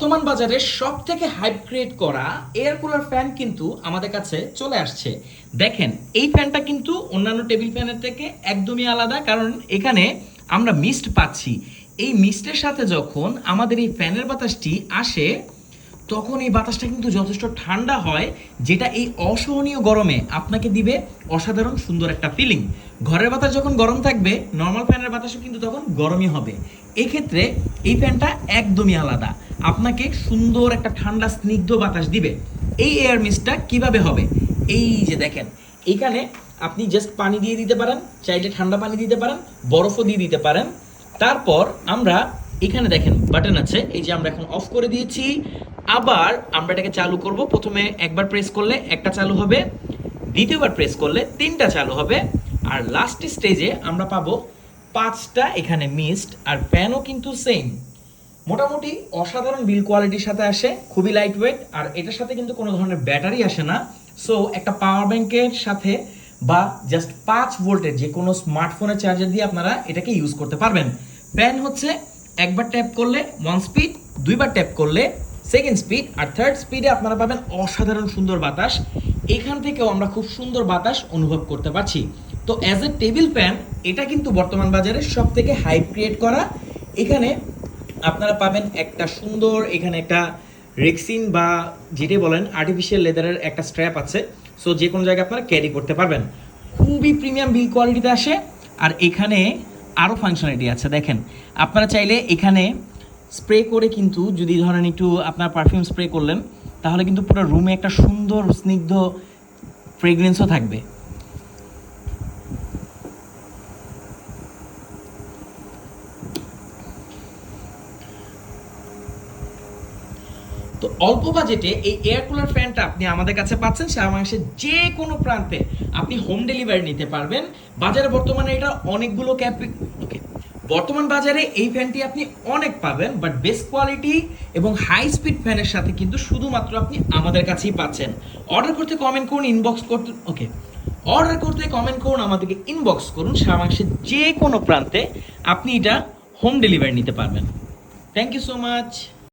বর্তমান বাজারে সব থেকে হাইপ ক্রিয়েট করা এয়ার কুলার ফ্যান কিন্তু আমাদের কাছে চলে আসছে। দেখেন, এই ফ্যানটা কিন্তু অন্যান্য টেবিল ফ্যানের থেকে একদমই আলাদা, কারণ এখানে আমরা মিস্ট পাচ্ছি। এই মিস্টের সাথে যখন আমাদের এই ফ্যানের বাতাসটি আসে, তখন এই বাতাসটা কিন্তু যথেষ্ট ঠান্ডা হয়, যেটা এই অসহনীয় গরমে আপনাকে দিবে অসাধারণ সুন্দর একটা ফিলিং। ঘরের বাতাস যখন গরম থাকবে, নর্মাল ফ্যানের বাতাসও কিন্তু তখন গরমই হবে। এক্ষেত্রে এই ফ্যানটা একদমই আলাদা, আপনাকে সুন্দর একটা ঠান্ডা স্নিগ্ধ বাতাস দিবে। এই এয়ার মিস্টটা কিভাবে হবে? এই যে দেখেন, এইখানে আপনি জাস্ট পানি দিয়ে দিতে পারেন, চাইলে ঠান্ডা পানি দিতে পারেন, বরফও দিয়ে দিতে পারেন। তারপর আমরা এখানে দেখেন বাটন আছে, এই যে আমরা এখন অফ করে দিয়েছি। আবার আমরা এটাকে চালু করব। প্রথমে একবার প্রেস করলে একটা চালু হবে, দ্বিতীয়বার প্রেস করলে তিনটা চালু হবে, আর লাস্ট স্টেজে আমরা পাবো পাঁচটা এখানে মিস্ট। আর ফ্যানও কিন্তু সেম, মোটামুটি অসাধারণ বিল কোয়ালিটির সাথে আসে, খুবই লাইট ওয়েট। আর এটার সাথে কিন্তু কোনো ধরনের ব্যাটারি আসে না। সো একটা পাওয়ার ব্যাংকের সাথে বা জাস্ট 5 ভোল্টের যে কোনো স্মার্টফোনের চার্জার দিয়ে আপনারা এটাকে ইউজ করতে পারবেন। ফ্যান হচ্ছে একবার ট্যাপ করলে 1 স্পিড, দুইবার ট্যাপ করলে 2nd স্পিড, আর 3rd স্পিডে আপনারা পাবেন অসাধারণ সুন্দর বাতাস। এখান থেকেও আমরা খুব সুন্দর বাতাস অনুভব করতে পারছি। তো অ্যাজ এ টেবিল ফ্যান এটা কিন্তু বর্তমান বাজারে সব থেকে হাইপ ক্রিয়েট করা। এখানে আপনারা পাবেন একটা সুন্দর, এখানে একটা রেক্সিন বা যেটাই বলেন আর্টিফিশিয়াল লেদারের একটা স্ট্র্যাপ আছে। সো যে কোনো জায়গায় আপনারা ক্যারি করতে পারবেন। খুবই প্রিমিয়াম বিল কোয়ালিটিতে আসে। আর এখানে আরও ফাংশনালিটি আছে, দেখেন আপনারা চাইলে এখানে স্প্রে করে কিন্তু, যদি ধরেন একটু আপনার পারফিউম স্প্রে করলেন, তাহলে কিন্তু পুরো রুমে একটা সুন্দর স্নিগ্ধ ফ্রেগরেন্সও থাকবে। তো অল্প বাজেটে এই এয়ার কুলার ফ্যানটা আপনি আমাদের কাছে পাচ্ছেন সারা বাংলাদেশের যে কোনো প্রান্তে। আপনি হোম ডেলিভারি নিতে পারবেন। বাজারে বর্তমানে এটা অনেকগুলো ওকে, বর্তমান বাজারে এই ফ্যানটি আপনি অনেক পাবেন, বাট বেস্ট কোয়ালিটি এবং হাই স্পিড ফ্যানের সাথে কিন্তু শুধুমাত্র আপনি আমাদের কাছেই পাচ্ছেন। অর্ডার করতে কমেন্ট করুন, ইনবক্স করতে অর্ডার করতে কমেন্ট করুন, আমাদেরকে ইনবক্স করুন। সারা বাংলাদেশের যে কোনো প্রান্তে আপনি এটা হোম ডেলিভারি নিতে পারবেন। Thank you so much.